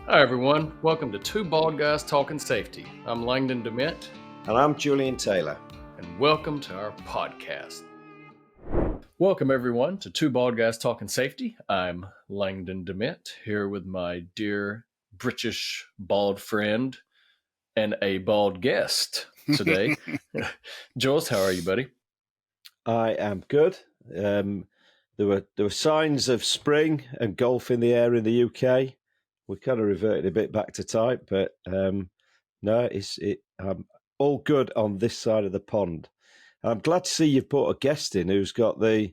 Hi, everyone. Welcome to Two Bald Guys Talking Safety. I'm Langdon DeMint. And I'm Julian Tailor. And welcome to our podcast. Welcome, everyone, to Two Bald Guys Talking Safety. I'm Langdon DeMint, here with my dear British bald friend and a bald guest today. Jules, how are you, buddy? I am good. There were signs of spring and golf in the air in the UK. We kind of reverted a bit back to type, but no, I'm all good on this side of the pond. I'm glad to see you've brought a guest in who's got the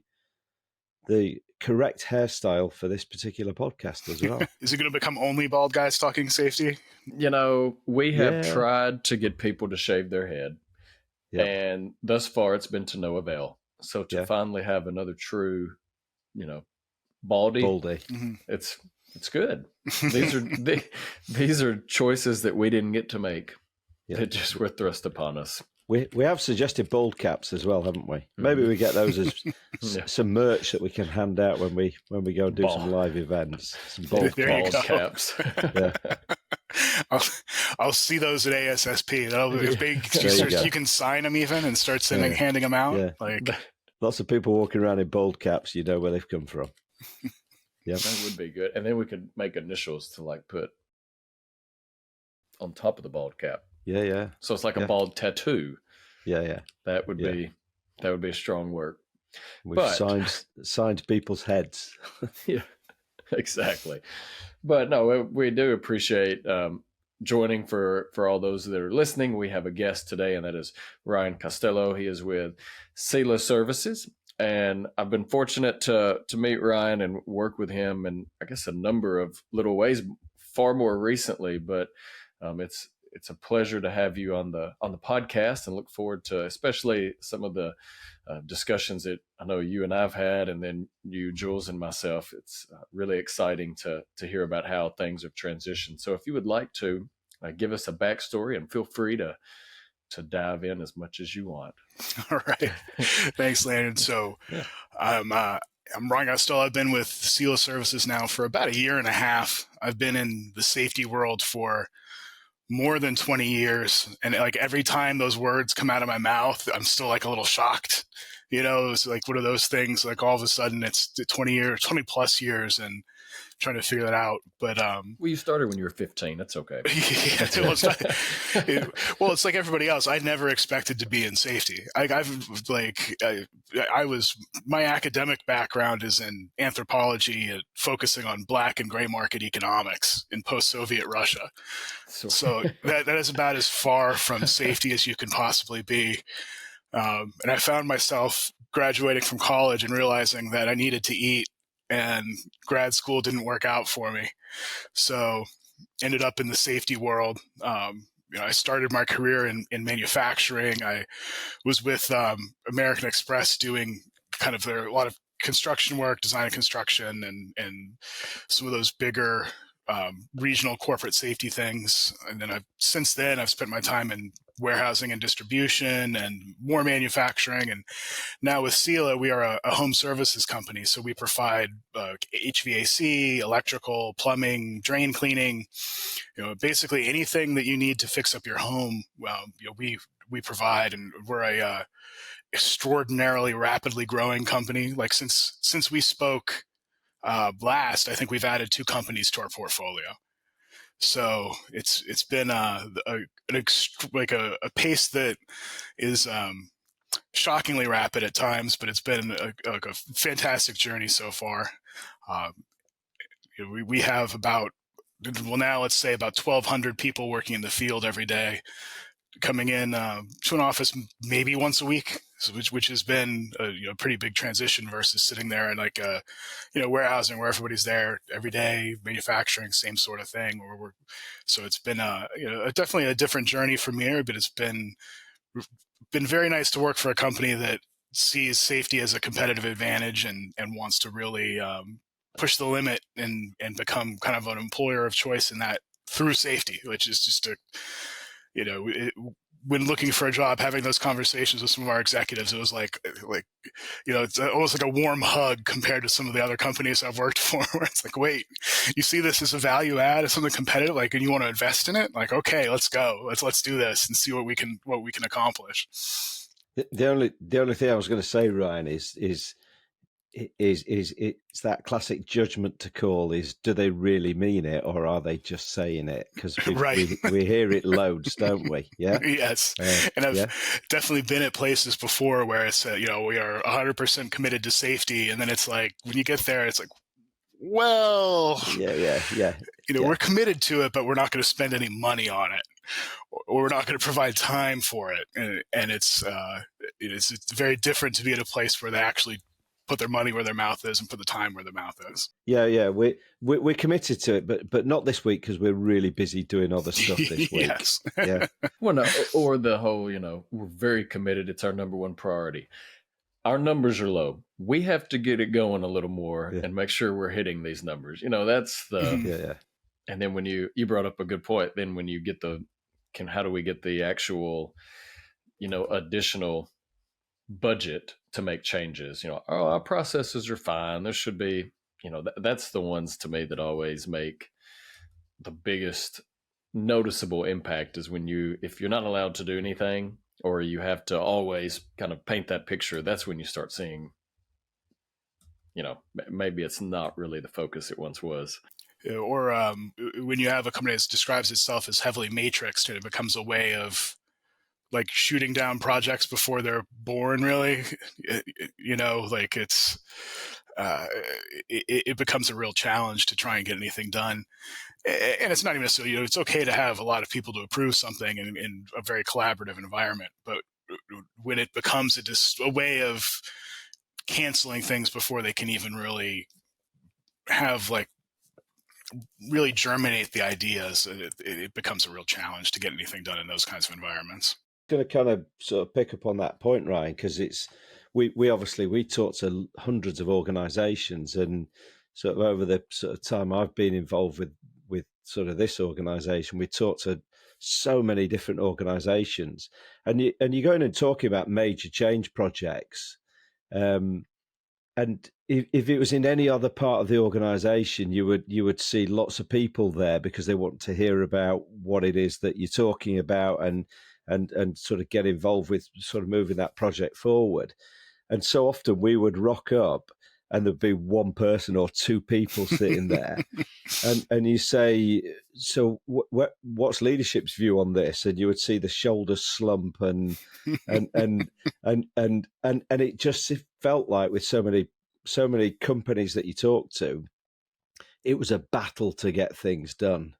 correct hairstyle for this particular podcast as well. Is it going to become only bald guys talking safety? You know, we have tried to get people to shave their head, and thus far it's been to no avail. So to finally have another true, baldy. Mm-hmm. It's good. These are choices that we didn't get to make. That just were thrust upon us. We have suggested bald caps as well, haven't we? Maybe we get those as some merch that we can hand out when we go and do some live events. Some bald caps. I'll see those at ASSP. That'll be big. You can sign them even and start handing them out. Yeah. Like lots of people walking around in bald caps. You know where they've come from. Yeah, that would be good. And then we could make initials to put on top of the bald cap. Yeah. So it's like a bald tattoo. Yeah. That would be a strong work. We've signed people's heads. Yeah, exactly. But no, we do appreciate joining for all those that are listening. We have a guest today, and that is Ryan Costello. He is with Sila Services. And I've been fortunate to meet Ryan and work with him in, I guess, a number of little ways, far more recently. But it's a pleasure to have you on the podcast, and look forward to especially some of the discussions that I know you and I've had, and then you, Jules, and myself. It's really exciting to hear about how things have transitioned. So if you would like to give us a backstory, and feel free to dive in as much as you want. All right. Thanks, Landon. So I'm Ryan Costello. I've been with Sila Services now for about a year and a half. I've been in the safety world for more than 20 years. And every time those words come out of my mouth, I'm still a little shocked. It's one of those things, all of a sudden it's 20 plus years and trying to figure that out. But you started when you were 15. That's okay. It's like everybody else. I never expected to be in safety. My academic background is in anthropology, focusing on black and gray market economics in post-Soviet Russia. So that is about as far from safety as you can possibly be. And I found myself graduating from college and realizing that I needed to eat, and grad school didn't work out for me. So ended up in the safety world. I started my career in manufacturing. I was with American Express doing kind of a lot of construction work, design and construction, and some of those bigger regional corporate safety things. And then since then I've spent my time in warehousing and distribution and more manufacturing. And now with Sila, we are a home services company. So we provide HVAC, electrical, plumbing, drain cleaning, basically anything that you need to fix up your home. We provide, and we're a extraordinarily rapidly growing company. Since we spoke last, I think we've added 2 companies to our portfolio. So it's been a pace that is shockingly rapid at times, but it's been a fantastic journey so far. We have now let's say about 1,200 people working in the field every day, coming in to an office maybe once a week, which has been a pretty big transition versus sitting there in warehousing where everybody's there every day, manufacturing, same sort of thing. So it's been definitely a different journey from here, but it's been very nice to work for a company that sees safety as a competitive advantage and wants to really push the limit and become kind of an employer of choice in that through safety, which is just when looking for a job, having those conversations with some of our executives, it was like, it's almost like a warm hug compared to some of the other companies I've worked for, where it's like, wait, you see this as a value add, as something competitive, like, and you want to invest in it? Like, okay, let's go. Let's do this and see what we can accomplish. The only thing I was going to say, Ryan, is it's that classic judgment to call is, do they really mean it or are they just saying it? Because we hear it loads, don't we? Yeah. Yes. And I've definitely been at places before where it's, we are 100% committed to safety. And then it's like, when you get there, it's like, well, we're committed to it, but we're not going to spend any money on it, or we're not going to provide time for it. And it's very different to be at a place where they actually put their money where their mouth is and put the time where their mouth is. Yeah. We're committed to it, but not this week because we're really busy doing other stuff this week. Yes. Yeah. Well, no, or the whole, we're very committed. It's our number one priority. Our numbers are low. We have to get it going a little more and make sure we're hitting these numbers. That's the And then when you brought up a good point. Then when you get how do we get the actual, additional budget to make changes? Our processes are fine. There should be, that's the ones to me that always make the biggest noticeable impact is when if you're not allowed to do anything, or you have to always kind of paint that picture, that's when you start seeing, maybe it's not really the focus it once was. Or when you have a company that describes itself as heavily matrixed, it becomes a way of like shooting down projects before they're born, really. Like it becomes a real challenge to try and get anything done. And it's not even necessarily, it's okay to have a lot of people to approve something in a very collaborative environment. But when it becomes a way of canceling things before they can even really have really germinate the ideas, it becomes a real challenge to get anything done in those kinds of environments. Going to kind of sort of pick up on that point, Ryan, because we talk to hundreds of organizations, and sort of over the sort of time I've been involved with sort of this organization, we talk to so many different organizations, and you're going and talking about major change projects, and if it was in any other part of the organization, you would see lots of people there because they want to hear about what it is that you're talking about and sort of get involved with sort of moving that project forward. And so often we would rock up and there'd be one person or two people sitting there. and you say, so what's leadership's view on this? And you would see the shoulders slump and it just felt like with so many companies that you talk to, it was a battle to get things done.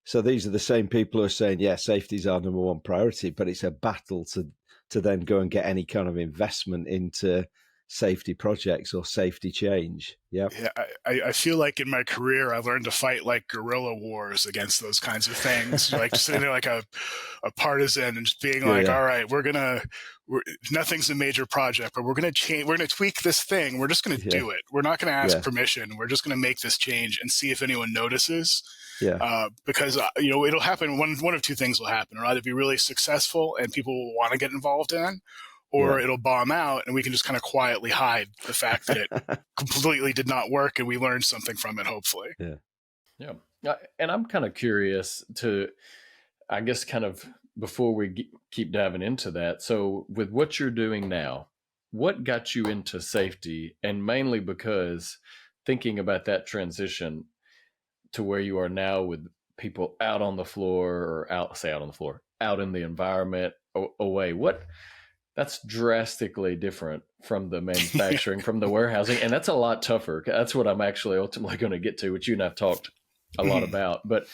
So these are the same people who are saying, yeah, safety is our number one priority, but it's a battle to then go and get any kind of investment into safety projects or safety change. Yeah. I feel like in my career, I've learned to fight like guerrilla wars against those kinds of things. Like just sitting there like a partisan and just being like, all right, nothing's a major project, but we're going to change. We're going to tweak this thing. We're just going to do it. We're not going to ask permission. We're just going to make this change and see if anyone notices. Because it'll happen. One of two things will happen. It'll either be really successful and people will want to get involved in, or it'll bomb out and we can just kind of quietly hide the fact that it completely did not work and we learned something from it, hopefully. Yeah. And I'm kind of curious to, I guess, kind of before we keep diving into that. So with what you're doing now, what got you into safety? And mainly because thinking about that transition to where you are now with people out on the floor or out in the environment away, that's drastically different from the manufacturing, from the warehousing. And that's a lot tougher. That's what I'm actually ultimately going to get to, which you and I've talked a lot about. But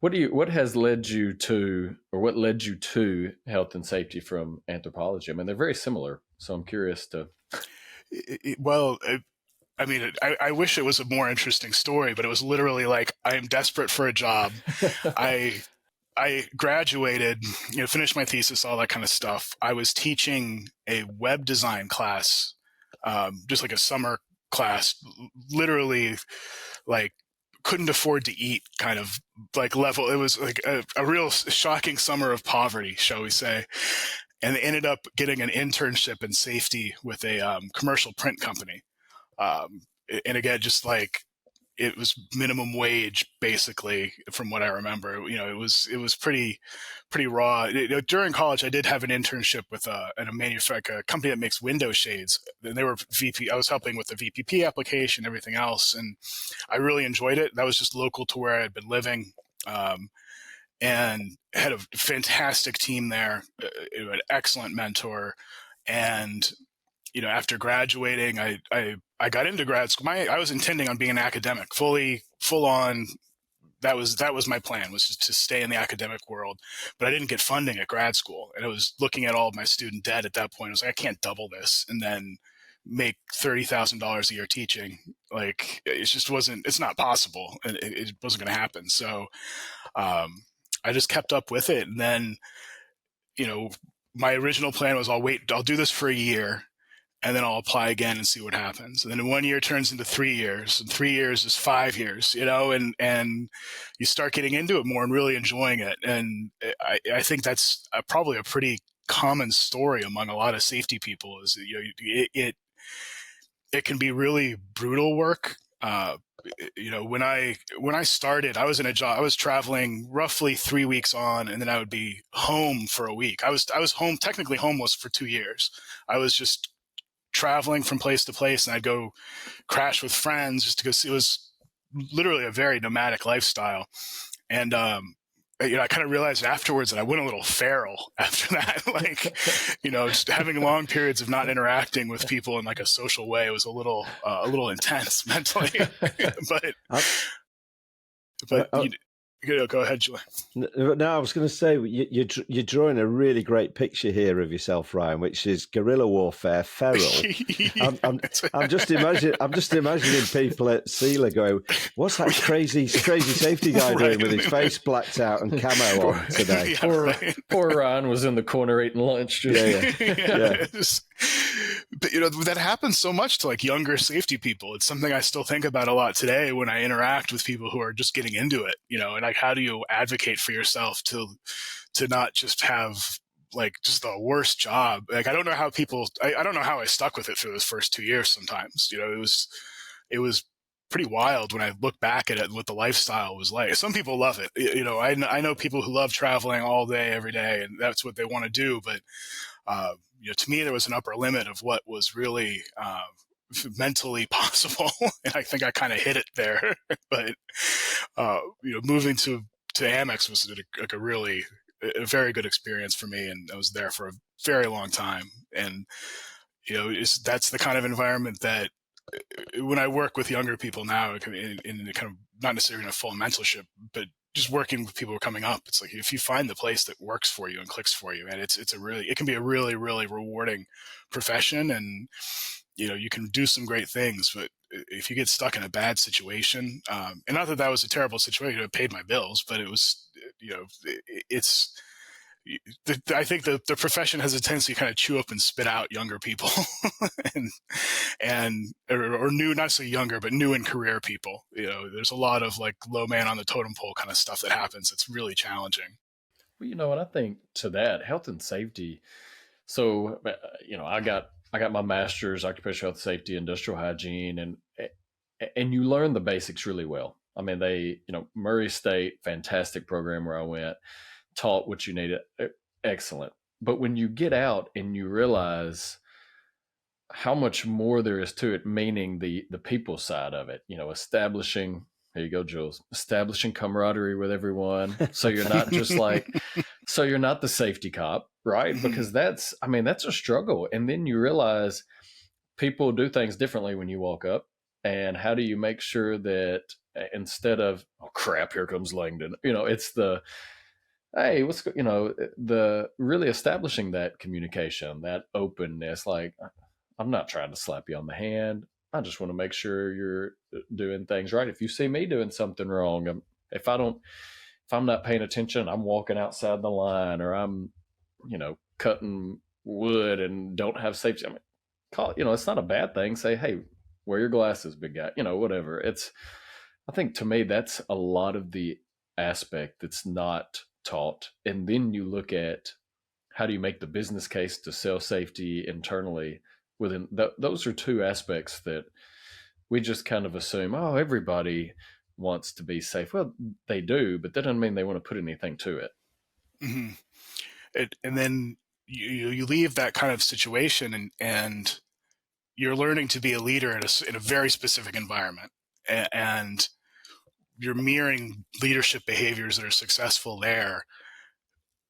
what has led you to, or what led you to health and safety from anthropology? I mean, they're very similar. So I'm curious to. I wish it was a more interesting story, but it was literally like, I am desperate for a job. I graduated, finished my thesis, all that kind of stuff. I was teaching a web design class, just like a summer class, literally like couldn't afford to eat kind of like level. It was like a real shocking summer of poverty, shall we say. And they ended up getting an internship in safety with a commercial print company. And again, just like it was minimum wage, basically, from what I remember. It was pretty raw. During college, I did have an internship with a company that makes window shades. And they were VP. I was helping with the VPP application, everything else, and I really enjoyed it. That was just local to where I had been living. And had a fantastic team there, an excellent mentor. And, after graduating, I got into grad school. I was intending on being an academic, full on. That was my plan, was just to stay in the academic world. But I didn't get funding at grad school. And I was looking at all of my student debt at that point. I was like, I can't double this and then make $30,000 a year teaching. Like, it's not possible. And it wasn't going to happen. So, I just kept up with it. And then, my original plan was I'll do this for a year and then I'll apply again and see what happens. And then 1 year turns into 3 years, and 3 years is 5 years, and you start getting into it more and really enjoying it. And I think that's probably a pretty common story among a lot of safety people is, it can be really brutal work. When I started, I was in a job. I was traveling roughly 3 weeks on, and then I would be home for a week. I was home, technically homeless, for 2 years. I was just traveling from place to place, and I'd go crash with friends just to go see. It was literally a very nomadic lifestyle, and I kind of realized afterwards that I went a little feral after that. Like, just having long periods of not interacting with people in like a social way was a little intense mentally. Go ahead, Julian. No, I was going to say you're drawing a really great picture here of yourself, Ryan, which is guerrilla warfare, feral. I'm just imagining people at Sila going, "What's that crazy safety guy doing with his face blacked out and camo on today?" Poor Ryan was in the corner eating lunch. Yeah. But that happens so much to like younger safety people. It's something I still think about a lot today when I interact with people who are just getting into it. And like, how do you advocate for yourself to not just have like just the worst job? Like, I don't know how I don't know how I stuck with it for those first 2 years. Sometimes, it was pretty wild when I look back at it and what the lifestyle was like. Some people love it. I know people who love traveling all day, every day, and that's what they want to do. But, to me, there was an upper limit of what was really mentally possible. And I think I kind of hit it there. But, moving to Amex was like a very good experience for me. And I was there for a very long time. And, that's the kind of environment that when I work with younger people now, in kind of not necessarily in a full mentorship, but just working with people who are coming up, it's like if you find the place that works for you and clicks for you, and it can be a really, really rewarding profession, and you can do some great things. But if you get stuck in a bad situation, and not that was a terrible situation, it paid my bills, but it was, I think the profession has a tendency to kind of chew up and spit out younger people, or new, not necessarily younger, but new in career people. There's a lot of like low man on the totem pole kind of stuff that happens. It's really challenging. Well, and I think to that, health and safety. So, I got my master's occupational health safety, industrial hygiene, and you learn the basics really well. I mean, Murray State, fantastic program where I went. Taught what you needed, excellent. But when you get out and you realize how much more there is to it, meaning the people side of it, establishing, here you go, Jules, establishing camaraderie with everyone. So you're not just so you're not the safety cop, right? Because that's a struggle. And then you realize people do things differently when you walk up. And how do you make sure that instead of, oh crap, here comes Langdon, it's hey, the really establishing that communication, that openness. Like, I'm not trying to slap you on the hand. I just want to make sure you're doing things right. If you see me doing something wrong, if I'm not paying attention, I'm walking outside the line, or I'm, cutting wood and don't have safety. It's not a bad thing. Say, hey, wear your glasses, big guy. Whatever. I think to me, that's a lot of the aspect that's not taught. And then you look at how do you make the business case to sell safety internally within those are two aspects that we just kind of assume, oh, everybody wants to be safe. Well, they do, but that doesn't mean they want to put anything to it. Mm-hmm. And then you leave that kind of situation, and you're learning to be a leader in a very specific environment, and you're mirroring leadership behaviors that are successful there.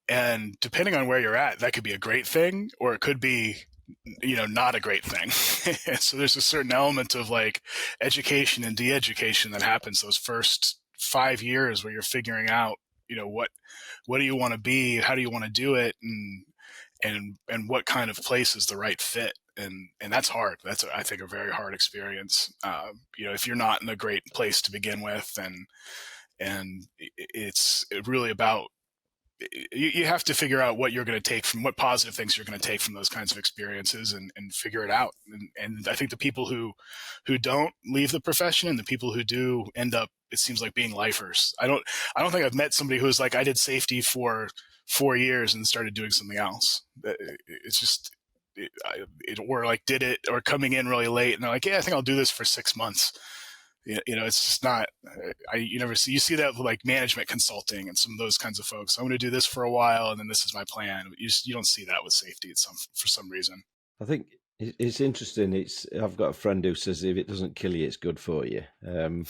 And depending on where you're at, that could be a great thing, or it could be, not a great thing. So there's a certain element of like education and de-education that happens those first 5 years where you're figuring out, what do you want to be? How do you want to do it? And what kind of place is the right fit? And that's hard. That's, I think, a very hard experience. If you're not in a great place to begin with, and it's really about, you have to figure out what you're going to take from, what positive things you're going to take from those kinds of experiences, and figure it out. And I think the people who don't leave the profession and the people who do end up, it seems like, being lifers. I don't think I've met somebody who's like, I did safety for 4 years and started doing something else. It's just, or like did it, or coming in really late and they're like, yeah, I think I'll do this for 6 months. It's just not, you see that with like management consulting and some of those kinds of folks. I'm going to do this for a while and then this is my plan. You don't see that with safety for some reason. I think it's interesting. I've got a friend who says if it doesn't kill you, it's good for you. And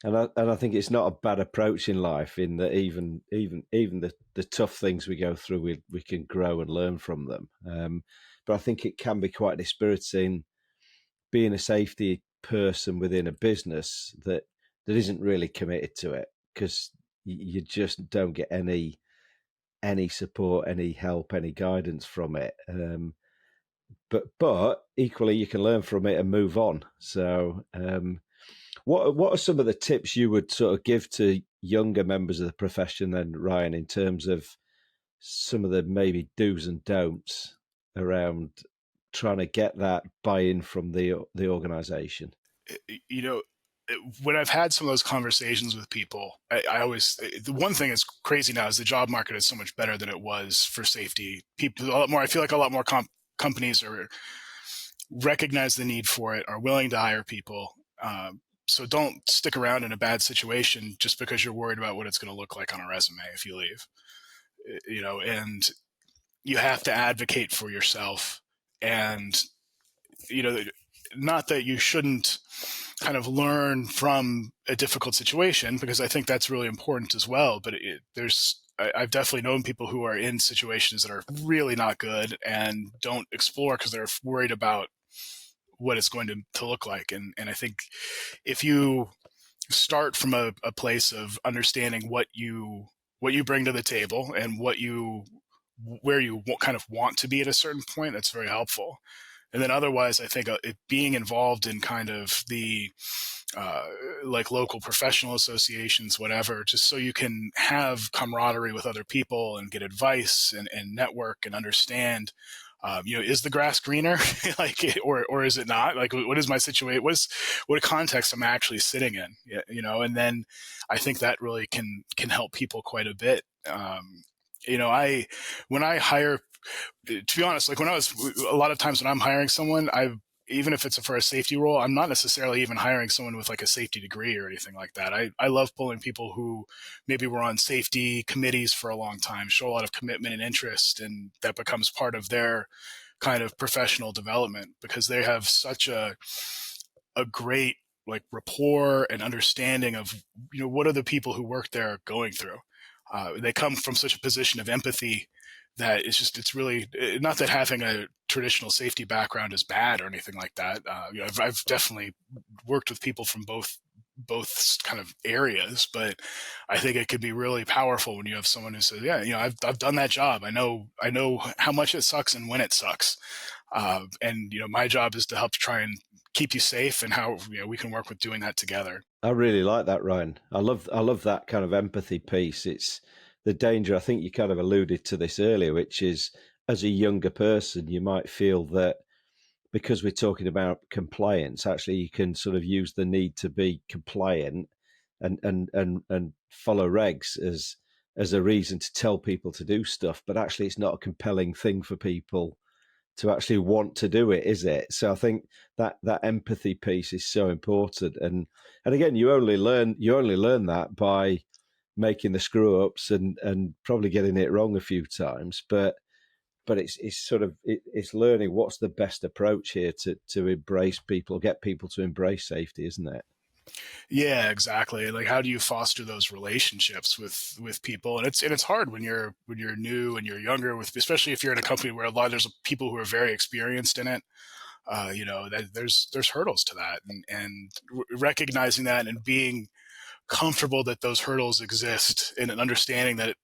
I think it's not a bad approach in life, in that even the tough things we go through, we can grow and learn from them. But I think it can be quite dispiriting being a safety person within a business that isn't really committed to it, because you just don't get any support, any help, any guidance from it. But equally, you can learn from it and move on. So, what are some of the tips you would sort of give to younger members of the profession then, Ryan, in terms of some of the maybe do's and don'ts around trying to get that buy-in from the organization? When I've had some of those conversations with people, I always, the one thing that's crazy now is the job market is so much better than it was for safety. People, a lot more, I feel like a lot more companies recognize the need for it, are willing to hire people. So don't stick around in a bad situation just because you're worried about what it's going to look like on a resume if you leave. And you have to advocate for yourself. And, not that you shouldn't kind of learn from a difficult situation, because I think that's really important as well. But I've definitely known people who are in situations that are really not good and don't explore because they're worried about what it's going to look like. And I think if you start from a place of understanding what you bring to the table and where you kind of want to be at a certain point, that's very helpful. And then otherwise, I think being involved in kind of the like local professional associations, whatever, just so you can have camaraderie with other people and get advice and network and understand, is the grass greener, or is it not? Like, what is my situation? What context am I actually sitting in? And then I think that really can help people quite a bit. When I hire, to be honest, like a lot of times when I'm hiring someone, even if it's for a safety role, I'm not necessarily even hiring someone with like a safety degree or anything like that. I love pulling people who maybe were on safety committees for a long time, show a lot of commitment and interest, and that becomes part of their kind of professional development, because they have such a great like rapport and understanding of, what are the people who work there going through. They come from such a position of empathy that it's really not that having a traditional safety background is bad or anything like that. I've definitely worked with people from both kind of areas, but I think it could be really powerful when you have someone who says, yeah, I've done that job. I know how much it sucks and when it sucks. And my job is to help try and keep you safe, and how we can work with doing that together. I really like that, Ryan. I love that kind of empathy piece. It's the danger. I think you kind of alluded to this earlier, which is, as a younger person, you might feel that because we're talking about compliance, actually you can sort of use the need to be compliant and follow regs as a reason to tell people to do stuff, but actually it's not a compelling thing for people to actually want to do it, is it? So I think that empathy piece is so important, and again, you only learn that by making the screw ups and probably getting it wrong a few times, but it's sort of it's learning what's the best approach here to embrace people, get people to embrace safety, isn't it? Yeah, exactly. Like, how do you foster those relationships with people? And it's hard when you're new and you're younger, with especially if you're in a company where there's people who are very experienced in it. That there's hurdles to that, and recognizing that and being comfortable that those hurdles exist, and understanding that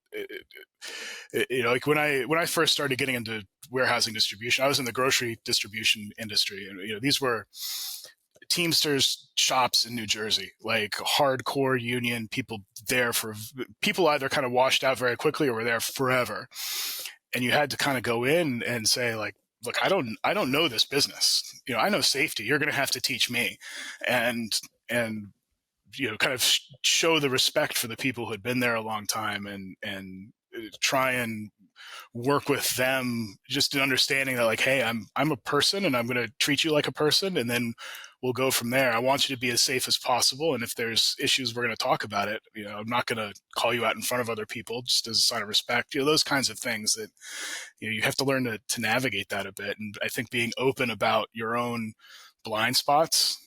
like when I first started getting into warehousing distribution, I was in the grocery distribution industry, and these were Teamsters shops in New Jersey, like hardcore union people there for people either kind of washed out very quickly or were there forever. And you had to kind of go in and say, like, look, I don't know this business. I know safety. You're going to have to teach me. And kind of show the respect for the people who had been there a long time, and try and work with them, just in understanding that, like, hey, I'm a person and I'm going to treat you like a person, and then we'll go from there. I want you to be as safe as possible, and if there's issues, we're going to talk about it. I'm not going to call you out in front of other people, just as a sign of respect. Those kinds of things that you have to learn to navigate that a bit. And I think being open about your own blind spots,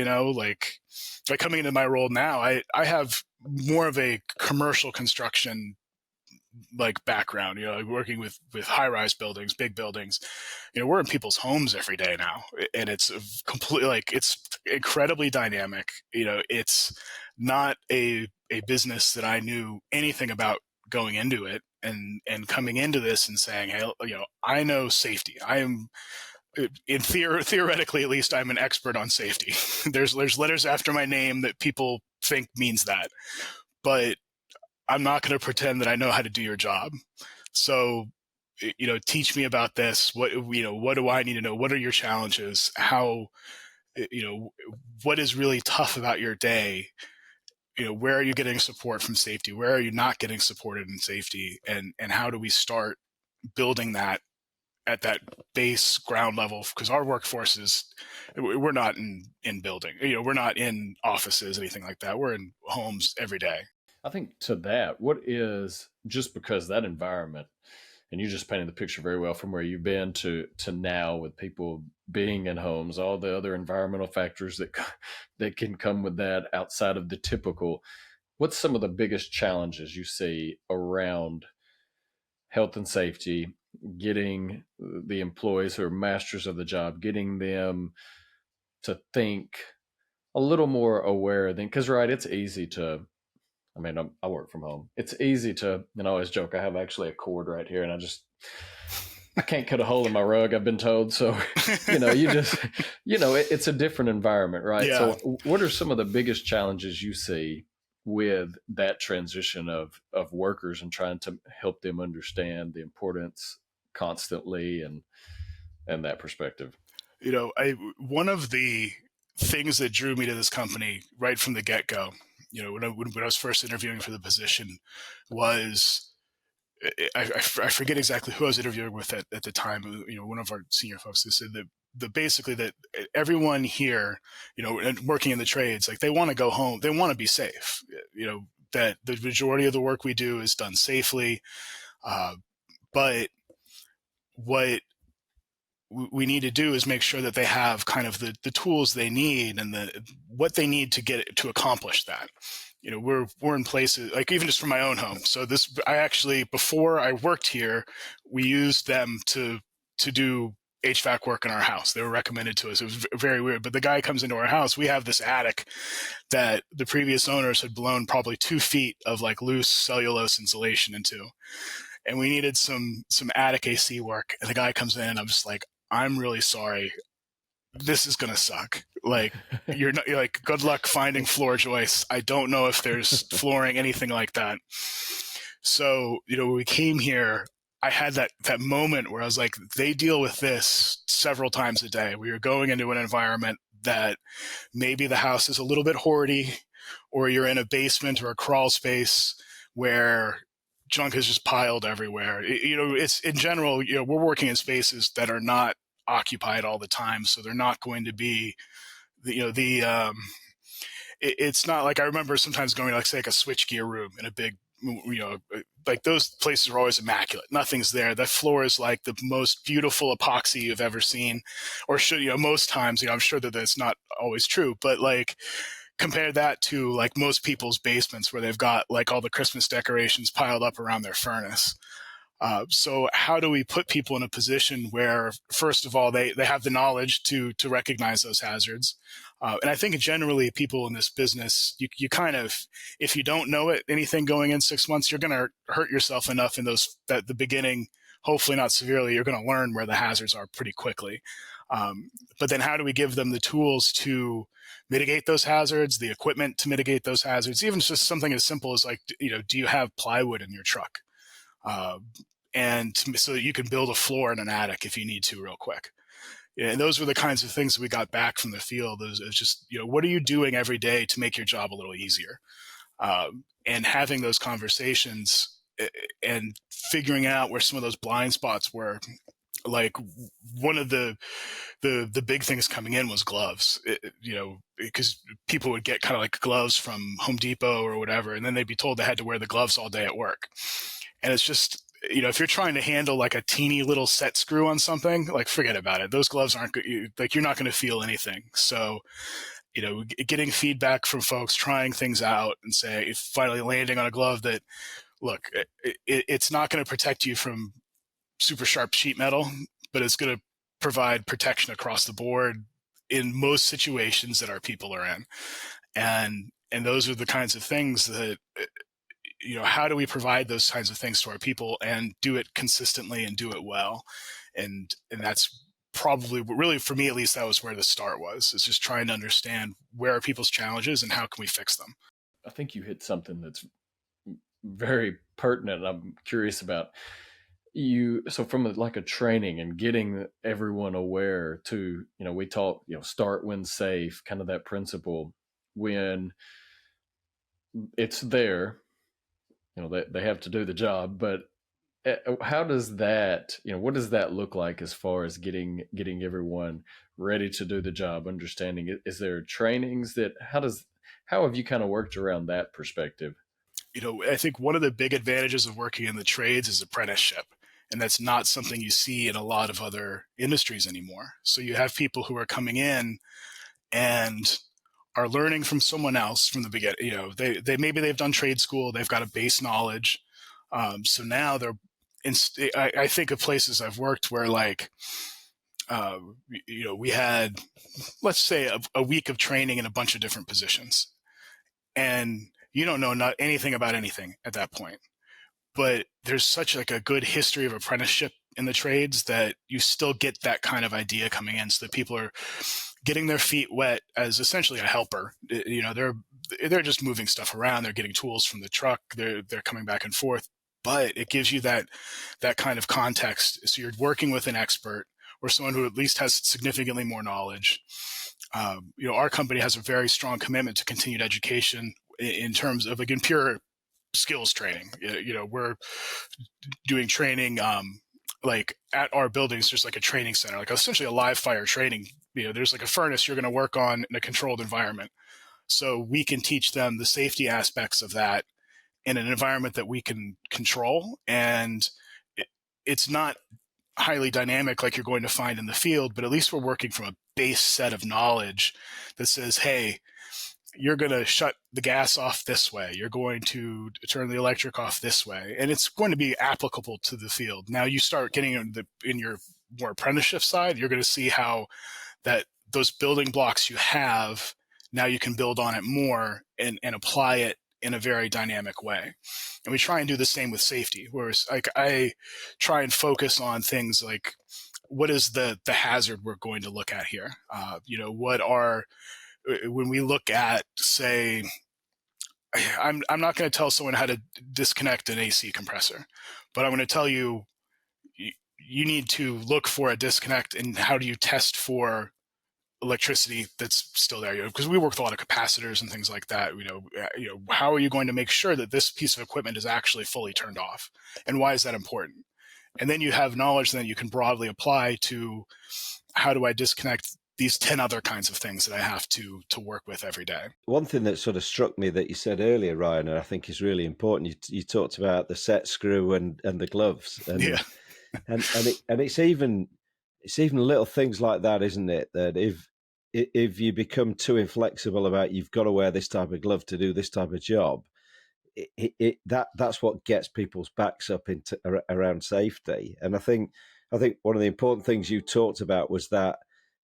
like coming into my role now, I have more of a commercial construction like background, working with high-rise buildings, big buildings. We're in people's homes every day now, and it's completely, like, it's incredibly dynamic. It's not a business that I knew anything about going into it, and coming into this and saying, hey, I know safety. I am, theoretically, at least, I'm an expert on safety. There's letters after my name that people think means that, but I'm not going to pretend that I know how to do your job. So, teach me about this. What do I need to know? What are your challenges? How, what is really tough about your day? Where are you getting support from safety? Where are you not getting supported in safety? And how do we start building that at that base ground level? Because our workforce we're not in building, we're not in offices, anything like that. We're in homes every day. I think to that, what is, just because that environment, and you just painted the picture very well from where you've been to now, with people being in homes, all the other environmental factors that can come with that outside of the typical. What's some of the biggest challenges you see around health and safety, getting the employees who are masters of the job, getting them to think a little more aware than, because, right, it's easy to, I mean, I work from home. It's easy to, and I always joke, I have actually a cord right here, and I can't cut a hole in my rug, I've been told. So, it's a different environment, right? Yeah. So what are some of the biggest challenges you see with that transition of workers and trying to help them understand the importance constantly and that perspective? One of the things that drew me to this company right from the get-go, when I was first interviewing for the position, was I forget exactly who I was interviewing with at the time. One of our senior folks who said that basically that everyone here, and working in the trades, like, they want to go home, they want to be safe. That the majority of the work we do is done safely, but what we need to do is make sure that they have kind of the tools they need and what they need to accomplish that. We're in places, like, even just from my own home. So I actually, before I worked here, we used them to do HVAC work in our house. They were recommended to us. It was very weird. But the guy comes into our house. We have this attic that the previous owners had blown probably 2 feet of, like, loose cellulose insulation into. And we needed some attic AC work. And the guy comes in, and I'm just like, I'm really sorry. This is going to suck. Like, you're like, good luck finding floor joists. I don't know if there's flooring, anything like that. So, when we came here, I had that moment where I was like, they deal with this several times a day. We are going into an environment that maybe the house is a little bit hoardy, or you're in a basement or a crawl space where junk is just piled everywhere. It's in general, we're working in spaces that are not occupied all the time, so they're not going to be, it's not like I remember sometimes going to like a switchgear room in a big, like those places are always immaculate. Nothing's there. That floor is like the most beautiful epoxy you've ever seen, or should, most times, I'm sure that that's not always true, but like compare that to like most people's basements where they've got like all the Christmas decorations piled up around their furnace. So how do we put people in a position where, first of all, they have the knowledge to recognize those hazards? And I think generally people in this business, you kind of, if you don't know anything going in 6 months, you're going to hurt yourself enough in that the beginning, hopefully not severely, you're going to learn where the hazards are pretty quickly. But then how do we give them the tools to mitigate those hazards, the equipment to mitigate those hazards, even just something as simple as like, do you have plywood in your truck? And so that you can build a floor in an attic if you need to real quick. And those were the kinds of things that we got back from the field. It was just, what are you doing every day to make your job a little easier? And having those conversations and figuring out where some of those blind spots were. Like one of the big things coming in was gloves, because people would get kind of like gloves from Home Depot or whatever, and then they'd be told they had to wear the gloves all day at work. And it's just, if you're trying to handle like a teeny little set screw on something, like forget about it. Those gloves aren't good. Like you're not going to feel anything. So, getting feedback from folks, trying things out, and finally landing on a glove that, look, it's not going to protect you from super sharp sheet metal, but it's going to provide protection across the board in most situations that our people are in. And those are the kinds of things that, how do we provide those kinds of things to our people and do it consistently and do it well? And that's probably really, for me at least, that was where the start was, is just trying to understand where are people's challenges and how can we fix them. I think you hit something that's very pertinent. I'm curious about you. So from like a training and getting everyone aware to, we talk, start when safe, kind of that principle. When it's there, they have to do the job, but how does that, what does that look like as far as getting everyone ready to do the job? Understanding it, is there trainings that, how have you kind of worked around that perspective? I think one of the big advantages of working in the trades is apprenticeship. And that's not something you see in a lot of other industries anymore. So you have people who are coming in and are learning from someone else from the beginning. They maybe they've done trade school, they've got a base knowledge. So now I think of places I've worked where like, we had, let's say a week of training in a bunch of different positions, and you don't know not anything about anything at that point. But there's such like a good history of apprenticeship in the trades that you still get that kind of idea coming in, so that people are getting their feet wet as essentially a helper. They're just moving stuff around. They're getting tools from the truck. They're coming back and forth, but it gives you that kind of context. So you're working with an expert or someone who at least has significantly more knowledge. Our company has a very strong commitment to continued education in terms of like in pure skills training. We're doing training like at our buildings. There's like a training center, like essentially a live fire training. There's like a furnace you're going to work on in a controlled environment, so we can teach them the safety aspects of that in an environment that we can control. And it's not highly dynamic like you're going to find in the field, but at least we're working from a base set of knowledge that says, hey, you're going to shut the gas off this way. You're going to turn the electric off this way. And it's going to be applicable to the field. Now you start getting in your more apprenticeship side, you're going to see how that those building blocks you have, now you can build on it more and apply it in a very dynamic way. And we try and do the same with safety, whereas like I try and focus on things like, what is the hazard we're going to look at here? When we look at, say, I'm not going to tell someone how to disconnect an AC compressor, but I'm going to tell you you need to look for a disconnect, and how do you test for electricity that's still there? Because we work with a lot of capacitors and things like that. How are you going to make sure that this piece of equipment is actually fully turned off, and why is that important? And then you have knowledge that you can broadly apply to, how do I disconnect these 10 other kinds of things that I have to work with every day? One thing that sort of struck me that you said earlier, Ryan, and I think is really important, you talked about the set screw and the gloves, and Yeah. and it's even little things like that, isn't it? That if you become too inflexible about you've got to wear this type of glove to do this type of job, that's what gets people's backs up into around safety. And I think one of the important things you talked about was that,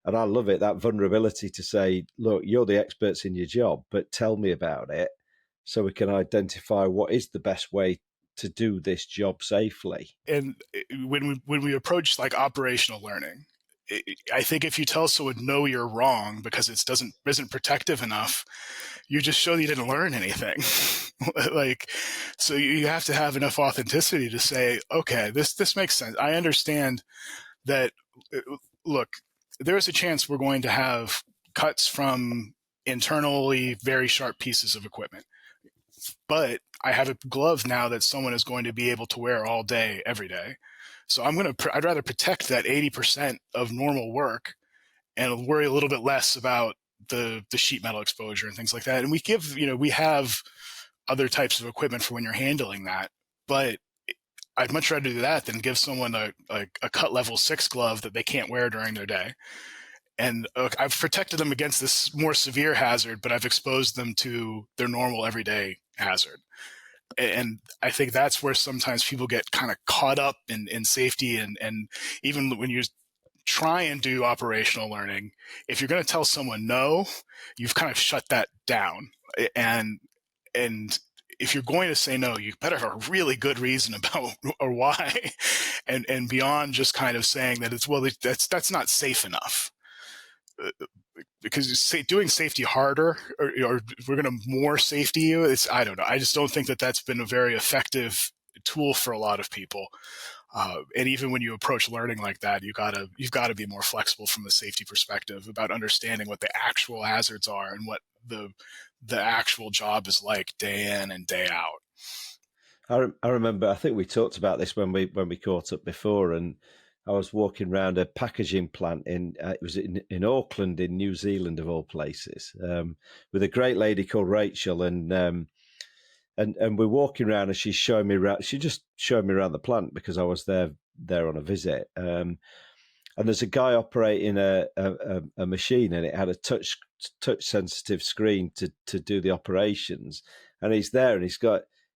and I love it, that vulnerability to say, look, you're the experts in your job, but tell me about it so we can identify what is the best way to do this job safely. And when we approach like operational learning, I think if you tell someone, no, you're wrong because it isn't protective enough, you just show that you didn't learn anything. So you have to have enough authenticity to say, okay, this makes sense. I understand that, look, there's a chance we're going to have cuts from internally very sharp pieces of equipment. But I have a glove now that someone is going to be able to wear all day, every day. So I'd rather protect that 80% of normal work and worry a little bit less about the sheet metal exposure and things like that. And we have other types of equipment for when you're handling that. But I'd much rather do that than give someone a cut level 6 glove that they can't wear during their day. And I've protected them against this more severe hazard, but I've exposed them to their normal everyday hazard. And I think that's where sometimes people get kind of caught up in safety. And even when you try and do operational learning, if you're going to tell someone no, you've kind of shut that down. And if you're going to say no, you better have a really good reason about or why, and beyond just kind of saying that that's not safe enough. Because doing safety harder, or we're going to more safety you, I don't know. I just don't think that that's been a very effective tool for a lot of people. And even when you approach learning like that, you've got to be more flexible from a safety perspective about understanding what the actual hazards are and what the actual job is like day in and day out. I remember, I think we talked about this when we caught up before, and I was walking around a packaging plant it was in Auckland, in New Zealand, of all places, with a great lady called Rachel, and we're walking around, and she's showing me around. She just showed me around the plant because I was there on a visit. And there's a guy operating a machine, and it had a touch sensitive screen to do the operations. And he's there, and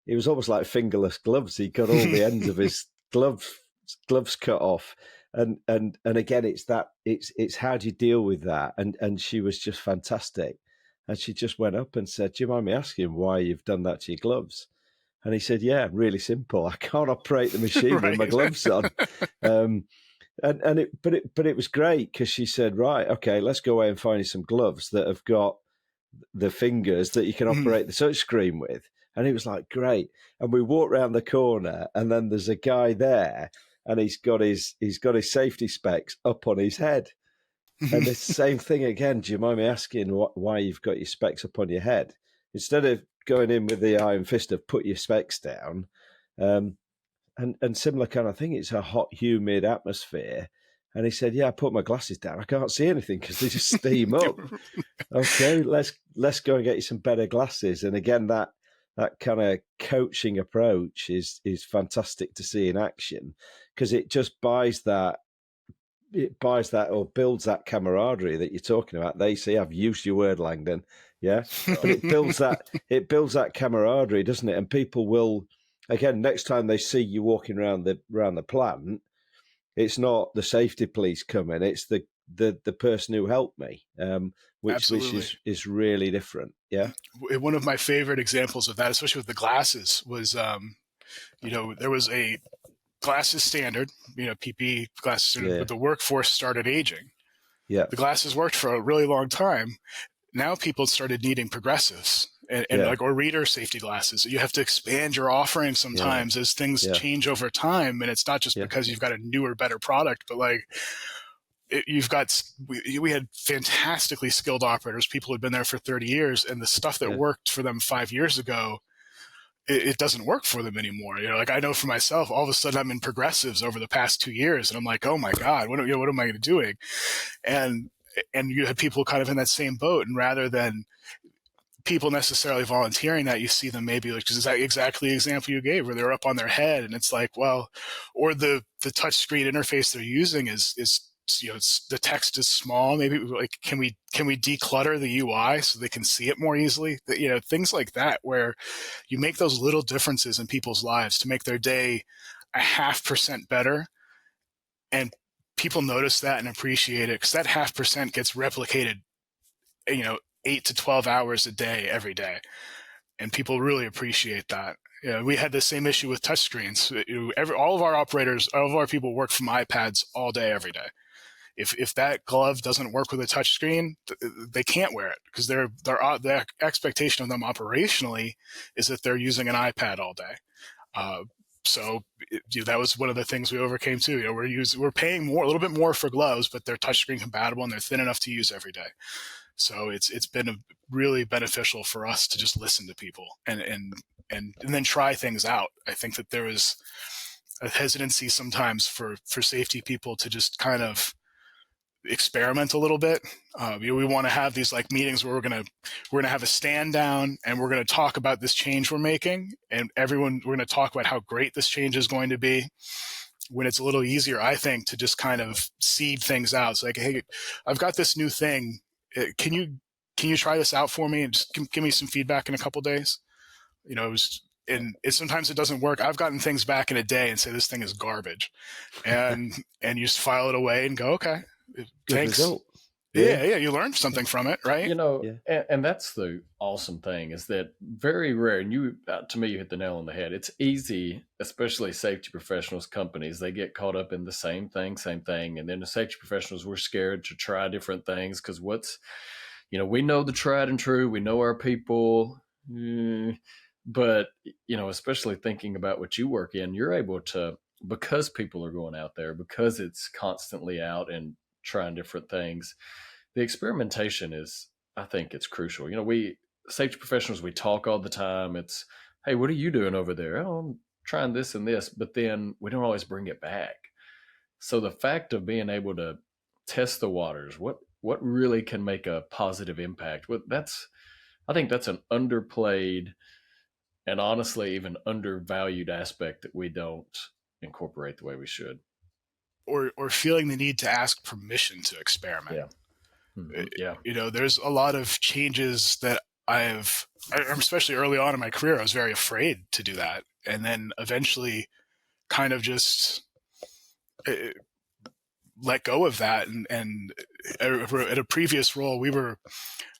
he was almost like fingerless gloves. He got all the ends of his gloves cut off, and again, it's how do you deal with that? And she was just fantastic, and she just went up and said, "Do you mind me asking why you've done that to your gloves?" And he said, "Yeah, really simple. I can't operate the machine Right. with my gloves on." But it was great because she said, "Right, okay, let's go away and find you some gloves that have got the fingers that you can operate the touch screen with." And it was like, great. And we walked around the corner, and then there's a guy there, and he's got his safety specs up on his head. And the same thing again. Do you mind me asking why you've got your specs up on your head? Instead of going in with the iron fist of put your specs down, and similar kind of thing. It's a hot, humid atmosphere. And he said, "Yeah, I put my glasses down. I can't see anything because they just steam up." Okay, let's go and get you some better glasses. And again, that kind of coaching approach is fantastic to see in action, because it just builds that or builds that camaraderie that you're talking about. They say, I've used your word, Langdon, yeah, but it builds that camaraderie, doesn't it? And people will, again, next time they see you walking around the plant, it's not the safety police coming, it's the person who helped me, which is really different. Yeah. One of my favorite examples of that, especially with the glasses, was, there was a glasses standard, PPE glasses standard, but the workforce started aging. Yeah. The glasses worked for a really long time. Now people started needing progressives. and like, or reader safety glasses. You have to expand your offering sometimes as things change over time. And it's not just because you've got a newer, better product, but like, we had fantastically skilled operators, people who'd been there for 30 years, and the stuff that worked for them 5 years ago, it doesn't work for them anymore. Like, I know for myself, all of a sudden I'm in progressives over the past 2 years, and I'm like, oh my God, what am I doing? And you had people kind of in that same boat, and rather than people necessarily volunteering that, you see them maybe like just exactly the example you gave, where they're up on their head, and it's like, well, or the touch screen interface they're using is the text is small. Maybe like, can we declutter the UI so they can see it more easily? Things like that, where you make those little differences in people's lives to make their day 0.5% better, and people notice that and appreciate it, because that 0.5% gets replicated 8 to 12 hours a day, every day. And people really appreciate that. We had the same issue with touchscreens. All of our operators, all of our people work from iPads all day, every day. If that glove doesn't work with a touchscreen, they can't wear it, because the expectation of them operationally is that they're using an iPad all day. So that was one of the things we overcame too. We're paying a little bit more for gloves, but they're touchscreen compatible and they're thin enough to use every day. So it's been really beneficial for us to just listen to people and then try things out. I think that there was a hesitancy sometimes for safety people to just kind of experiment a little bit. We want to have these like meetings where we're gonna have a stand down, and we're gonna talk about this change we're making, and we're gonna talk about how great this change is going to be. When it's a little easier, I think, to just kind of seed things out. It's like, hey, I've got this new thing. Can you try this out for me and just give me some feedback in a couple days? Sometimes it doesn't work. I've gotten things back in a day and say this thing is garbage, and you just file it away and go, okay, Good thanks. result. Yeah, you learned something from it, right? And that's the awesome thing, is that very rare, and to me, you hit the nail on the head. It's easy, especially safety professionals, companies, they get caught up in the same thing. And then the safety professionals, we're scared to try different things, because we know the tried and true, we know our people, but, especially thinking about what you work in, you're able to, because people are going out there, because it's constantly out and trying different things, the experimentation I think it's crucial. We safety professionals, we talk all the time. It's, hey, what are you doing over there? Oh, I'm trying this and this, but then we don't always bring it back. So the fact of being able to test the waters, what really can make a positive impact, I think that's an underplayed and honestly even undervalued aspect that we don't incorporate the way we should. Or feeling the need to ask permission to experiment. Yeah. Mm-hmm. Yeah. There's a lot of changes that especially early on in my career, I was very afraid to do that. And then eventually kind of just let go of that. And at a previous role, we were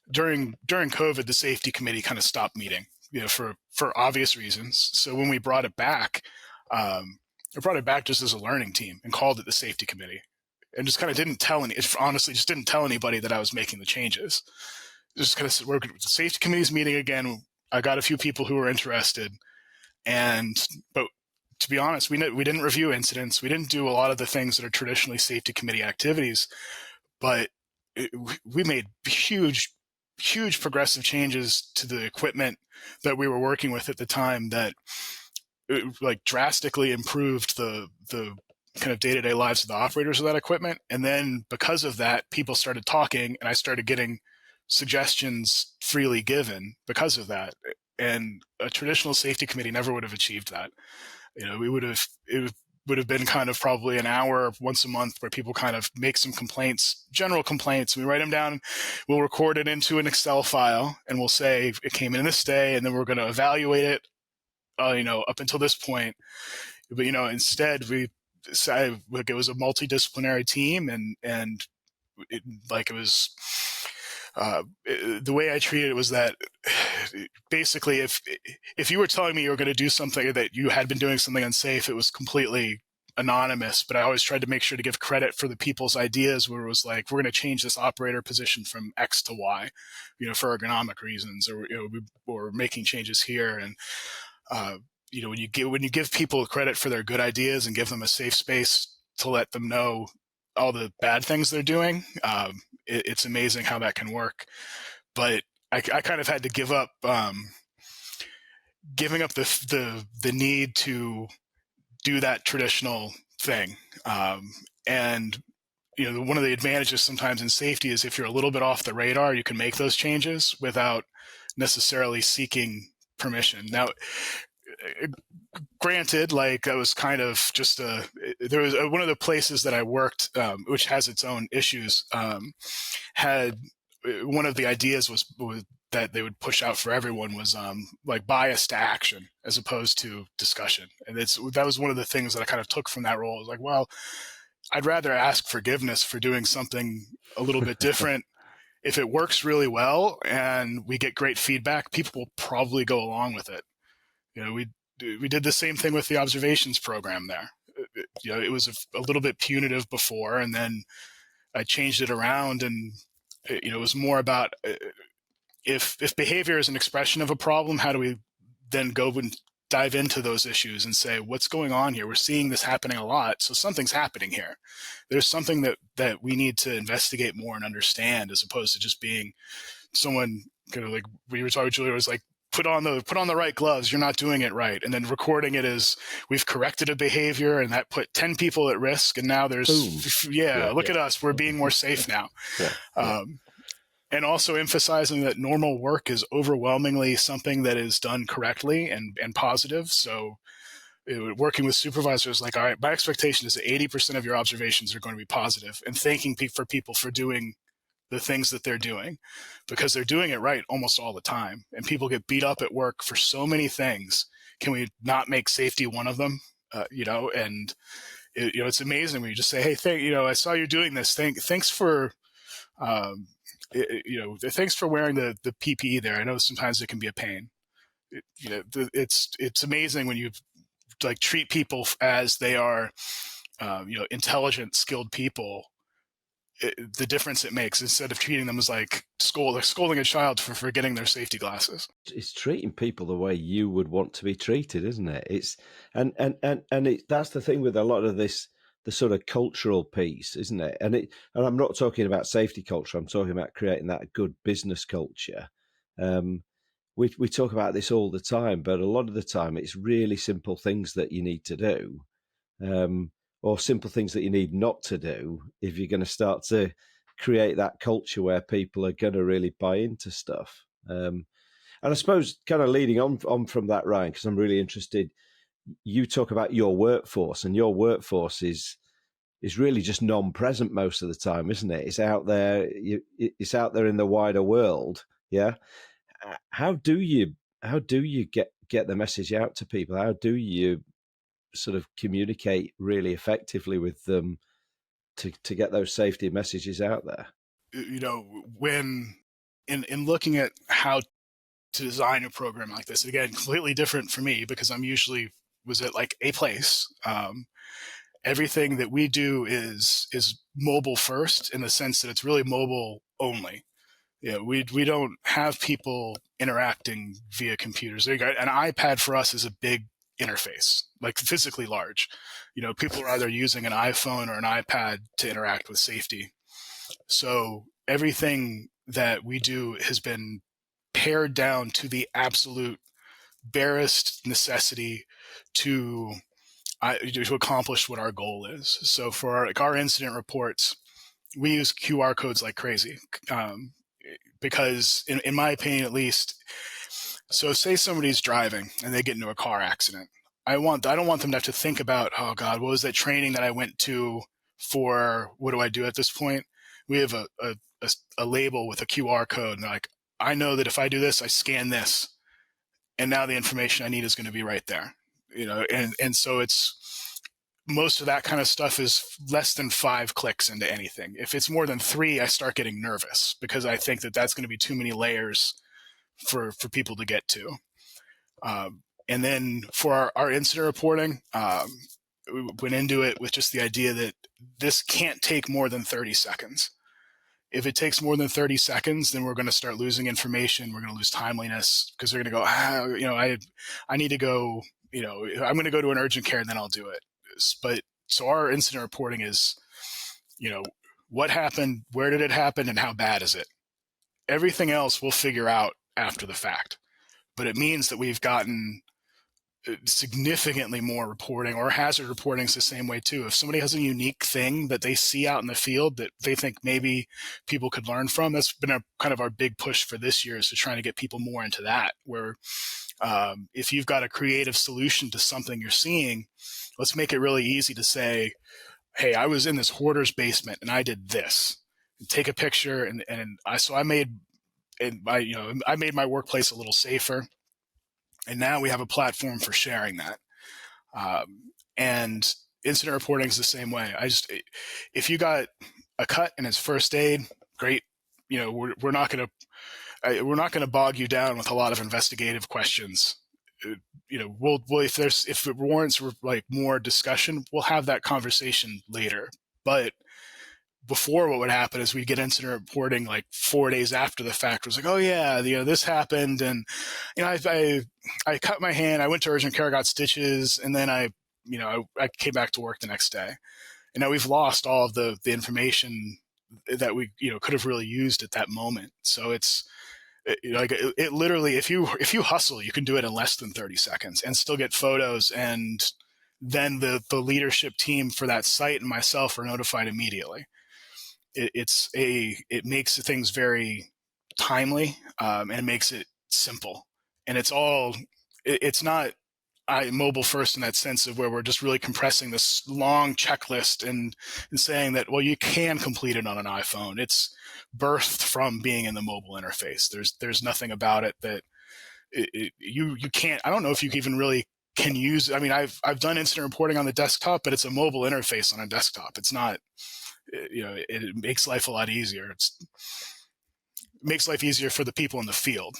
during COVID, the safety committee kind of stopped meeting, for obvious reasons. So when we brought it back, I brought it back just as a learning team and called it the safety committee, and just kind of didn't tell anybody that I was making the changes. Just kind of said, the safety committee's meeting again. I got a few people who were interested, but to be honest, we didn't review incidents. We didn't do a lot of the things that are traditionally safety committee activities, but we made huge progressive changes to the equipment that we were working with at the time that drastically improved the kind of day-to-day lives of the operators of that equipment. And then because of that, people started talking, and I started getting suggestions freely given because of that. And a traditional safety committee never would have achieved that. It would have been kind of probably an hour once a month where people kind of make some complaints, general complaints. We write them down, we'll record it into an Excel file, and we'll say it came in this day, and then we're going to evaluate it, up until this point. But, instead we decided it was a multidisciplinary team, and the way I treated it was that basically if you were telling me you were going to do something that you had been doing something unsafe, it was completely anonymous, but I always tried to make sure to give credit for the people's ideas, where it was like, we're going to change this operator position from X to Y, for ergonomic reasons, or or making changes here. And when you give people credit for their good ideas and give them a safe space to let them know all the bad things they're doing, it's amazing how that can work. But I kind of had to giving up the need to do that traditional thing. And one of the advantages sometimes in safety is if you're a little bit off the radar, you can make those changes without necessarily seeking permission. Now, granted, like, that was kind of just there was one of the places that I worked, which has its own issues, had one of the ideas was that they would push out for everyone was like bias to action as opposed to discussion. And that was one of the things that I kind of took from that role. I was like, well, I'd rather ask forgiveness for doing something a little bit different. If it works really well and we get great feedback, people will probably go along with it. We did the same thing with the observations program there. It was a little bit punitive before, and then I changed it around, and it was more about if behavior is an expression of a problem, how do we then go and dive into those issues and say, what's going on here? We're seeing this happening a lot, so something's happening here. There's something that we need to investigate more and understand, as opposed to just being someone kind of like we were talking. Julia was like, put on the right gloves. You're not doing it right, and then recording it as we've corrected a behavior, and that put 10 people at risk, and now there's look at us. We're being more safe now. And also emphasizing that normal work is overwhelmingly something that is done correctly and positive. So working with supervisors, like, all right, my expectation is that 80% of your observations are going to be positive, and thanking people for doing the things that they're doing, because they're doing it right almost all the time. And people get beat up at work for so many things. Can we not make safety one of them? And it's amazing when you just say, hey, I saw you doing this. Thanks for, thanks for wearing the PPE there. I know sometimes it can be a pain. It's amazing when you like treat people as they are, intelligent, skilled people. The difference it makes, instead of treating them as like scolding a child for forgetting their safety glasses. It's treating people the way you would want to be treated, isn't it? It's that's the thing with a lot of this, the sort of cultural piece, isn't it? And I'm not talking about safety culture. I'm talking about creating that good business culture. We talk about this all the time, but a lot of the time it's really simple things that you need to do. Or simple things that you need not to do if you're going to start to create that culture where people are going to really buy into stuff. And I suppose kind of leading on from that, Ryan, because I'm really interested, you talk about your workforce, and your workforce is really just non-present most of the time, isn't it? It's out there. It's out there in the wider world. Yeah. How do you get the message out to people? How do you sort of communicate really effectively with them to get those safety messages out there? When in looking at how to design a program like this, again, completely different for me, because I'm usually was at like a place. Everything that we do is mobile first, in the sense that it's really mobile only. We don't have people interacting via computers. An iPad for us is a big interface, like physically large. People are either using an iPhone or an iPad to interact with safety. So everything that we do has been pared down to the absolute barest necessity to accomplish what our goal is. So for our incident reports, we use QR codes like crazy, because in my opinion, at least, so say somebody's driving and they get into a car accident. I don't want them to have to think about, oh God, what was that training that I went to for? What do I do at this point? We have a label with a QR code, and they're like, I know that if I do this, I scan this, and now the information I need is going to be right there. And so it's, most of that kind of stuff is less than 5 clicks into anything. If it's more than 3, I start getting nervous, because I think that that's going to be too many layers for people to get to. And then for our incident reporting, went into it with just the idea that this can't take more than 30 seconds. If it takes more than 30 seconds, then we're going to start losing information. We're going to lose timeliness because they're going to go, I need to go, I'm going to go to an urgent care and then I'll do it. But so our incident reporting is, what happened, where did it happen, and how bad is it? Everything else we'll figure out after the fact. But it means that we've gotten significantly more reporting, or hazard reporting is the same way too. If somebody has a unique thing that they see out in the field that they think maybe people could learn from, that's been a kind of our big push for this year, is to trying to get people more into that, where if you've got a creative solution to something you're seeing, let's make it really easy to say, hey, I was in this hoarder's basement and I did this. And take a picture, I made my workplace a little safer. And now we have a platform for sharing that. And incident reporting is the same way. If you got a cut and it's first aid, great. We're not going to bog you down with a lot of investigative questions. We'll if it warrants like more discussion, we'll have that conversation later. But before, what would happen is we'd get incident reporting like 4 days after the fact. It was like, oh yeah, this happened, and I cut my hand. I went to urgent care, got stitches, and then I came back to work the next day. And now we've lost all of the information that we could have really used at that moment. So it literally, if you hustle, you can do it in less than 30 seconds and still get photos, and then the leadership team for that site and myself are notified immediately. It makes things very timely, and it makes it simple. And it's not mobile first in that sense of where we're just really compressing this long checklist and saying that, well, you can complete it on an iPhone. It's birthed from being in the mobile interface. There's nothing about it that you can't. I don't know if you even really can use. I mean, I've done incident reporting on the desktop, but it's a mobile interface on a desktop. It's not. It makes life a lot easier. It makes life easier for the people in the field.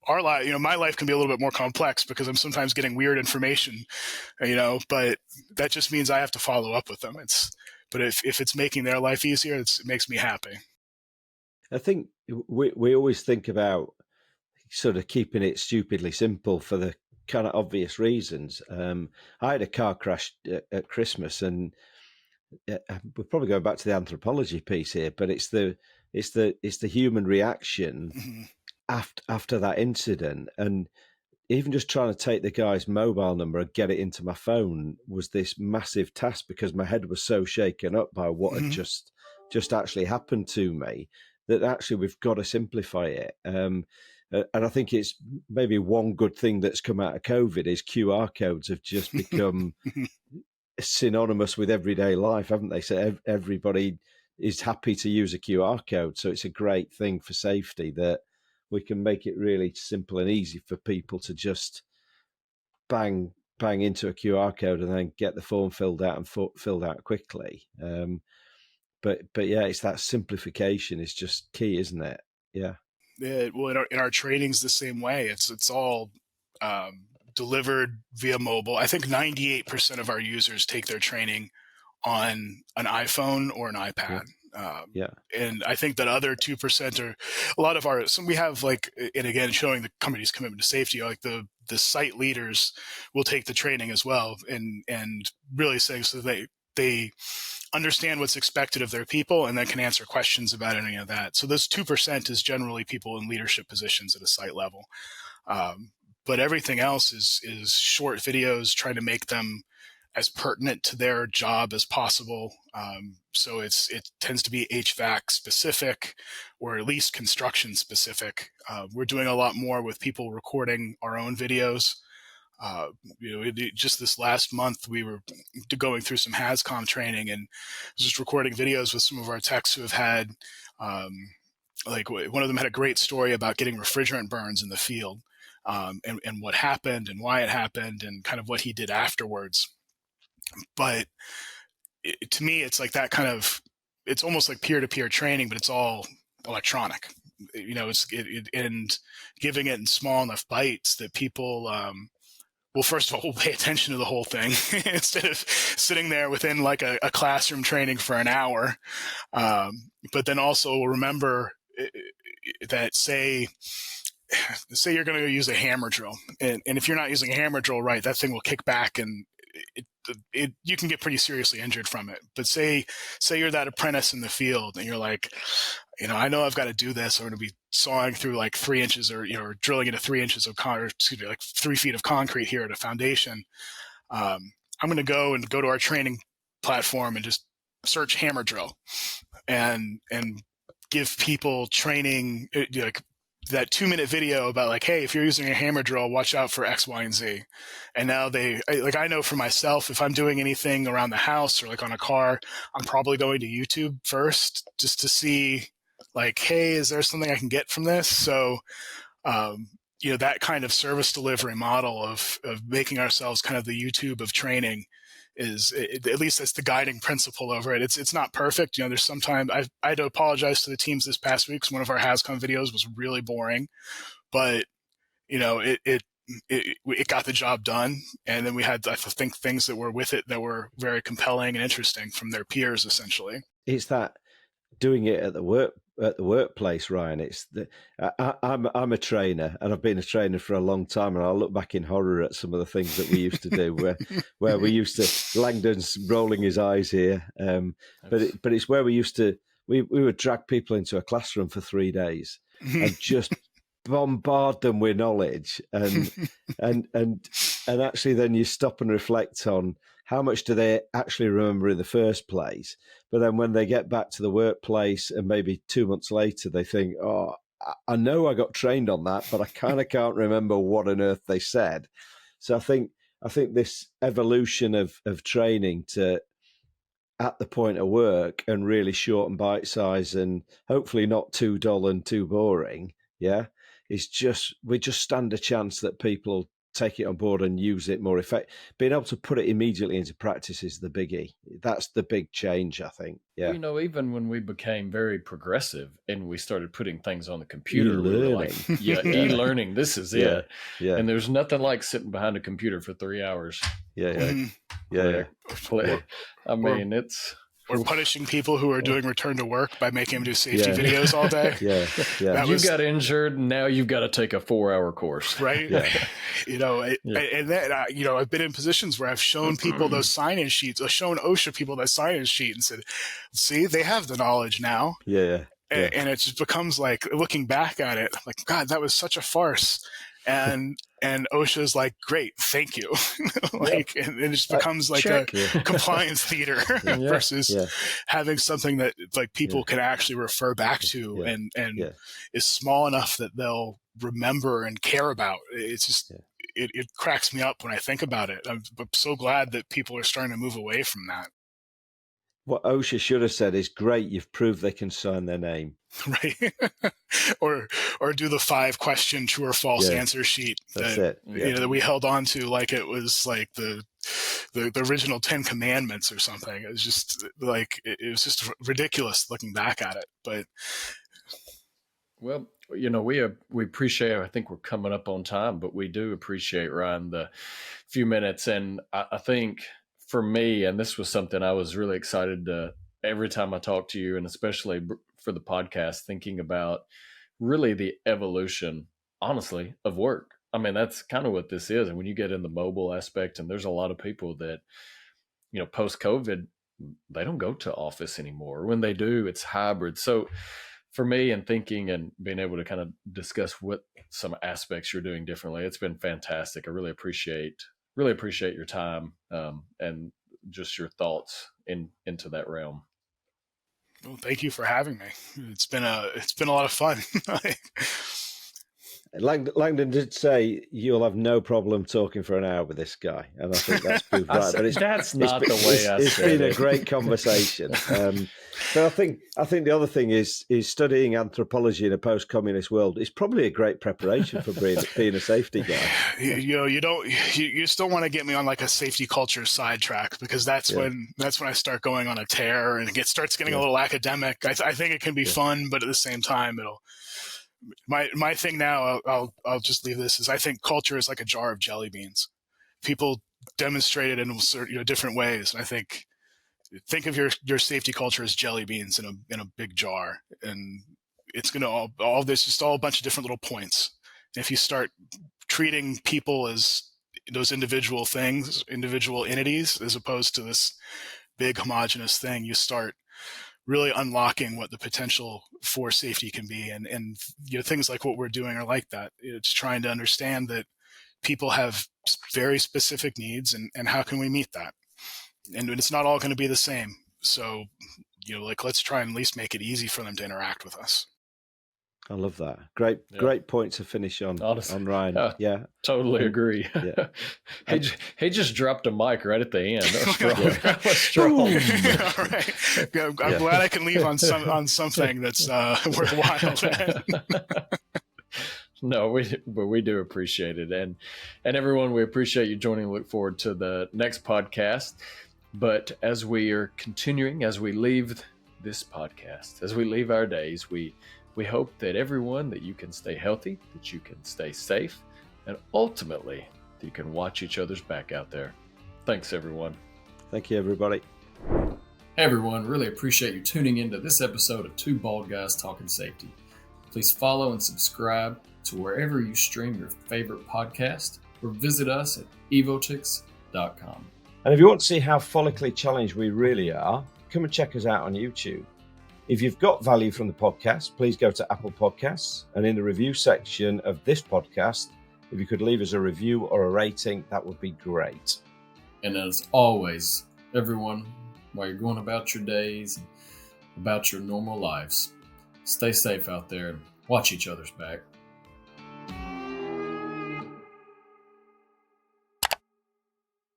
Our life, my life can be a little bit more complex because I'm sometimes getting weird information, but that just means I have to follow up with them. But if it's making their life easier, it makes me happy. I think we always think about sort of keeping it stupidly simple for the kind of obvious reasons. I had a car crash at Christmas, and we're probably going back to the anthropology piece here, but it's the human reaction after that incident. And even just trying to take the guy's mobile number and get it into my phone was this massive task, because my head was so shaken up by what had just actually happened to me, that actually we've got to simplify it. And I think it's maybe one good thing that's come out of COVID is QR codes have just become synonymous with everyday life, haven't they? So everybody is happy to use a QR code. So it's a great thing for safety that we can make it really simple and easy for people to just bang into a QR code and then get the form filled out and filled out quickly. But yeah, it's that simplification is just key, isn't it? Yeah. Well, in our training's the same way. It's all delivered via mobile. I think 98% of our users take their training on an iPhone or an iPad. And I think that other 2% are a lot of we have and again, showing the company's commitment to safety, like the site leaders will take the training as well, and really saying so they understand what's expected of their people and then can answer questions about any of that. So those 2% is generally people in leadership positions at a site level. But everything else is short videos, trying to make them as pertinent to their job as possible. So it tends to be HVAC specific, or at least construction specific. We're doing a lot more with people recording our own videos. Just this last month, we were going through some HAZCOM training and just recording videos with some of our techs who have had, one of them had a great story about getting refrigerant burns in the field, and what happened and why it happened and kind of what he did afterwards. But to me, it's like that kind of, it's almost like peer-to-peer training, but it's all electronic, and giving it in small enough bites that people well, first of all, we'll pay attention to the whole thing instead of sitting there within like a classroom training for an hour. But then also we'll remember that say you're going to use a hammer drill, and if you're not using a hammer drill right, that thing will kick back and you can get pretty seriously injured from it. But say you're that apprentice in the field and you're like, I know I've got to do this. I'm going to be sawing through like 3 inches or drilling into 3 inches of like 3 feet of concrete here at a foundation. I'm going to go to our training platform and just search hammer drill and give people training, like that 2-minute video about like, hey, if you're using a hammer drill, watch out for X, Y, and Z. And now I know for myself, if I'm doing anything around the house or like on a car, I'm probably going to YouTube first just to see like, hey, is there something I can get from this? So, that kind of service delivery model of making ourselves kind of the YouTube of training is, at least that's the guiding principle over it. It's not perfect. There's sometimes I had to apologize to the teams this past week because one of our HasCon videos was really boring, but it got the job done. And then we had, I think, things that were with it that were very compelling and interesting from their peers, essentially. It's that doing it at the workplace, Ryan. It's I'm a trainer, and I've been a trainer for a long time, and I look back in horror at some of the things that we used to do, where we used to. Langdon's rolling his eyes here, but it's where we used to. We would drag people into a classroom for 3 days and just bombard them with knowledge, and actually then you stop and reflect on how much do they actually remember in the first place. But then when they get back to the workplace and maybe 2 months later, they think, oh, I know I got trained on that, but I kind of can't remember what on earth they said. So I think this evolution of training to at the point of work and really short and bite size and hopefully not too dull and too boring, is just, we just stand a chance that people take it on board and use it more effectively. Being able to put it immediately into practice is the biggie. That's the big change, I think. Yeah. Even when we became very progressive and we started putting things on the computer, E-learning. we were like, e-learning, this is it. Yeah. And there's nothing like sitting behind a computer for 3 hours. Yeah. I mean, it's... We're punishing people who are doing return to work by making them do safety videos all day. You got injured, and now you've got to take a 4-hour course. Right. And then, I've been in positions where I've shown people those sign-in sheets, I've shown OSHA people that sign-in sheet and said, see, they have the knowledge now. Yeah. And it just becomes like, looking back at it, I'm like, God, that was such a farce. And OSHA's like, great, thank you. And it just becomes like a compliance theater versus having something that like people can actually refer back to and is small enough that they'll remember and care about. It's just, it cracks me up when I think about it. I'm so glad that people are starting to move away from that. What OSHA should have said is, great, you've proved they can sign their name. Right. or do the 5-question true or false answer sheet that we held on to like it was like the original 10 Commandments or something. It was just like, it was just ridiculous looking back at it. But well, we appreciate, I think we're coming up on time, but we do appreciate, Ryan, the few minutes. And I think for me, and this was something I was really excited to, every time I talk to you, and especially for the podcast, thinking about really the evolution, honestly, of work. I mean, that's kind of what this is. And when you get in the mobile aspect, and there's a lot of people that, post-COVID, they don't go to office anymore. When they do, it's hybrid. So for me, and thinking and being able to kind of discuss what some aspects you're doing differently, it's been fantastic. I really appreciate your time and just your thoughts into that realm. Well, thank you for having me. It's been a lot of fun. Langdon did say you'll have no problem talking for an hour with this guy, and I think that's proved right. But that's not the way I said it. It's been a great conversation. But I think the other thing is studying anthropology in a post-communist world is probably a great preparation for being a safety guy. You still want to get me on like a safety culture sidetrack, because that's when I start going on a tear and it starts getting a little academic. I think it can be fun, but at the same time, my thing now, I'll just leave this, is I think culture is like a jar of jelly beans. people demonstrate it in different ways. And I think of your safety culture as jelly beans in a big jar, and it's going to all this just all a bunch of different little points. And if you start treating people as those individual things, individual entities, as opposed to this big homogenous thing, you start really unlocking what the potential for safety can be. And things like what we're doing are like that. It's trying to understand that people have very specific needs, and how can we meet that? And it's not all going to be the same. So, let's try and at least make it easy for them to interact with us. I love that. Great point to finish on. Honestly, on Ryan. Yeah, totally agree. Yeah. he just dropped a mic right at the end. That was strong. That was strong. Right. I'm glad I can leave on something that's worthwhile. No, we do appreciate it, and everyone, we appreciate you joining. Look forward to the next podcast. But as we are continuing, as we leave this podcast, as we leave our days, we hope that everyone, that you can stay healthy, that you can stay safe, and ultimately that you can watch each other's back out there. Thanks, everyone. Thank you, everybody. Hey, everyone. Really appreciate you tuning into this episode of Two Bald Guys Talking Safety. Please follow and subscribe to wherever you stream your favorite podcast, or visit us at evotix.com. And if you want to see how follically challenged we really are, come and check us out on YouTube. If you've got value from the podcast, please go to Apple Podcasts, and in the review section of this podcast, if you could leave us a review or a rating, that would be great. And as always, everyone, while you're going about your days, about your normal lives, stay safe out there and watch each other's back.